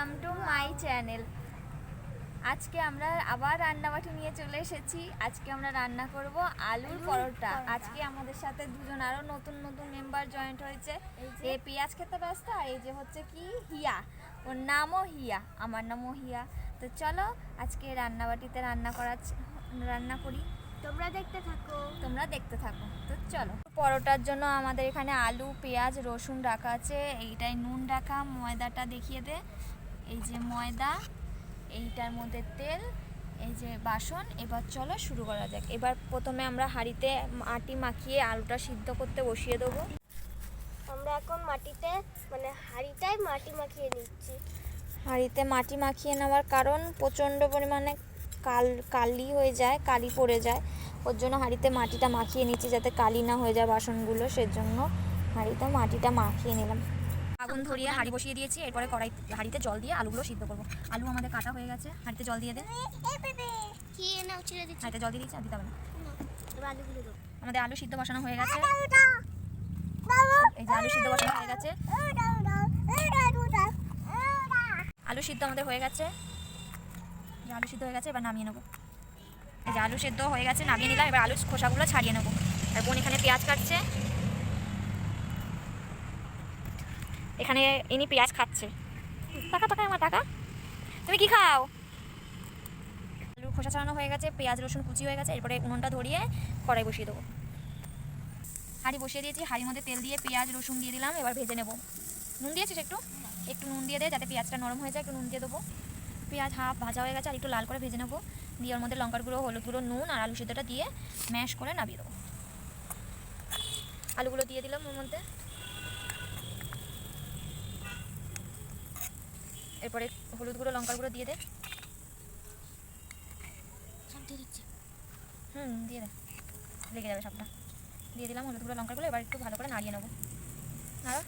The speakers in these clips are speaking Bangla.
Welcome to my channel. আজকে আমরা আবার রান্নাবাটি নিয়ে চলে এসেছি। আজকে আমরা রান্না করব আলুর পরোটা। আজকে আমাদের সাথে দুজন আরো নতুন নতুন মেম্বার জয়েন্ট হয়েছে। এই পেঁয়াজ খেতে ব্যস্ত, আর এই যে হচ্ছে কি হিয়া, ওর নামও হিয়া, আমার নামও হিয়া। তো চলো আজকে রান্নাবাটিতে রান্না করি, তোমরা দেখতে থাকো। তো চলো, পরোটার জন্য আমাদের এখানে আলু, পেঁয়াজ, রসুন রাখা আছে। এইটাই নুন রাখা। ময়দাটা দেখিয়ে দে। এই যে ময়দা, এইটার মধ্যে তেল, এই যে বাসন। এবার চলো শুরু করা যাক। এবার প্রথমে আমরা হাঁড়িতে মাটি মাখিয়ে আলুটা সিদ্ধ করতে বসিয়ে দেবো। আমরা এখন হাঁড়িটায় মাটি মাখিয়ে নিচ্ছি। হাঁড়িতে মাটি মাখিয়ে নেওয়ার কারণ প্রচণ্ড পরিমাণে কালি হয়ে যায়, কালি পড়ে যায়। ওর জন্য হাঁড়িতে মাটিটা মাখিয়ে নিচ্ছি, যাতে কালি না হয়ে যায় বাসনগুলো। সেজন্য হাঁড়িতে মাটিটা মাখিয়ে নিলাম। আগুন ধরিয়ে হাঁড়ি বসিয়ে দিয়েছি। এরপরে হাঁড়িতে জল দিয়ে আলুগুলো সিদ্ধ করবো। আলু আমাদের কাটা হয়ে গেছে। হাঁড়িতে জল দিয়ে দে। হাঁড়িতে জল দিয়ে দিচ্ছি, আর দিতে হবে না। আমাদের আলু সিদ্ধ বসানো হয়ে গেছে। এই যে আলু সিদ্ধ বসানো হয়ে গেছে। আলু সিদ্ধ আমাদের হয়ে গেছে। আলু সিদ্ধ হয়ে গেছে, এবার নামিয়ে নেবো। এই যে আলু সিদ্ধ হয়ে গেছে, নামিয়ে নিলাম। এবার আলুর খোসাগুলো ছাড়িয়ে নেবো। আর বোন এখানে পেঁয়াজ কাটছে। এখানে ইনি পেঁয়াজ খাচ্ছে। টাকা আমার টাকা, তুমি কি খাও? আলুর খোসা ছাড়ানো হয়ে গেছে, পেঁয়াজ রসুন কুচি হয়ে গেছে। এরপরে উনুনটা ধরিয়ে কড়াই বসিয়ে দেবো। হাঁড়ি বসিয়ে দিয়েছি। হাঁড়ির মধ্যে তেল দিয়ে পেঁয়াজ রসুন দিয়ে দিলাম। এবার ভেজে নেবো। নুন দিয়েছিস একটু নুন দিয়ে দে, যাতে পেঁয়াজটা নরম হয়ে যায়। একটু নুন দিয়ে দেবো। পেঁয়াজ হাফ ভাজা হয়ে গেছে, আর একটু লাল করে ভেজে নেবো। দিয়ে ওর মধ্যে লঙ্কার গুঁড়ো, হলুদ গুঁড়ো, নুন আর আলু সিদ্ধটা দিয়ে ম্যাশ করে নামিয়ে দেবো। আলুগুলো দিয়ে দিলাম ওর মধ্যে। এরপরে হলুদ গুঁড়ো, লঙ্কার গুঁড়ো দিয়ে দে। দিয়ে দে, লেগে যাবে সবটা। দিয়ে দিলাম হলুদ গুঁড়ো, লঙ্কার গুঁড়ো। এবার একটু ভালো করে নাড়িয়ে নেবো। আর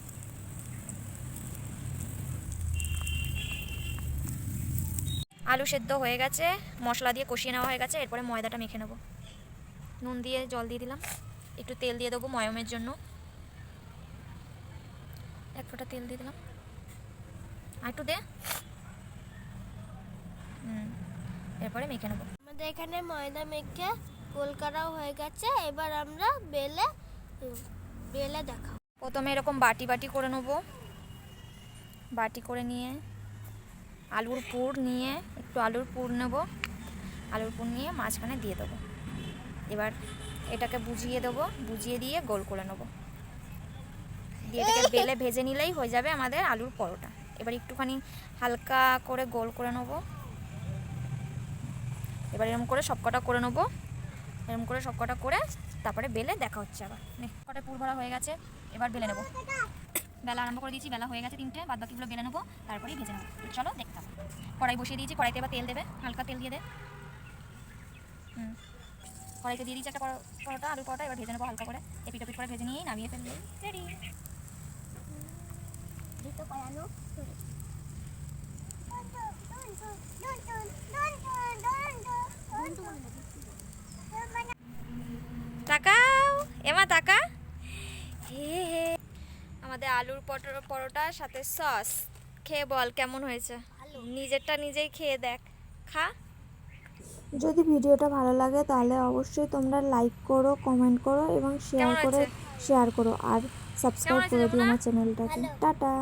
আলু সেদ্ধ হয়ে গেছে, মশলা দিয়ে কষিয়ে নেওয়া হয়ে গেছে। এরপরে ময়দাটা মেখে নেবো। নুন দিয়ে জল দিয়ে দিলাম। একটু তেল দিয়ে দেবো ময়মের জন্য। এক ফোঁটা তেল দিয়ে দিলাম। আর একটু দে। এরপরে মেখে নেবো। আমাদের এখানে ময়দা মেখে গোল করাও হয়ে গেছে। এবার আমরা বেলে দেখাবো। প্রথমে এরকম বাটি করে নেবো। বাটি করে নিয়ে আলুর পুর নিয়ে একটু আলুর পুর নেব। আলুর পুর নিয়ে মাঝখানে দিয়ে দেবো। এবার এটাকে বুঝিয়ে দেবো। বুঝিয়ে দিয়ে গোল করে নেবো। দিয়ে এটাকে বেলে ভেজে নিলেই হয়ে যাবে আমাদের আলুর পরোটা। এবার একটুখানি হালকা করে গোল করে নেবো। এবার এরকম করে সবকটা করে নেবো। এরকম করে সবকটা করে তারপরে বেলে দেখা হচ্ছে। আবার কটায় পুর ভরা হয়ে গেছে, এবার বেলে নেবো। বেলা আরম্ভ করে দিয়েছি। বেলা হয়ে গেছে 3টে। বাদ বাকিগুলো বেলে নেবো, তারপরেই ভেজে নেবো। চলো দেখতে হবে। কড়াই বসিয়ে দিয়েছি। কড়াইতে এবার তেল দেবে, হালকা তেল দিয়ে দে। কড়াইতে দিয়ে দিয়েছি একটা পরোটা, আলুর পরোটা। এবার ভেজে নেবো হালকা করে। এপিট ওপিট করে ভেজে নিয়েই নামিয়ে ফেললে রেডি। তাকাও এমা, তাকা। আমাদের আলুর পরোটার সাথে সস। খেয়ে বল কেমন হয়েছে। নিজেরটা নিজেই খেয়ে দেখ, খা। যদি ভিডিওটা ভালো লাগে তাহলে অবশ্যই তোমরা লাইক করো, কমেন্ট করো এবং শেয়ার করো আর সাবস্ক্রাইব করে দিও আমার চ্যানেলটাকে। টাটা।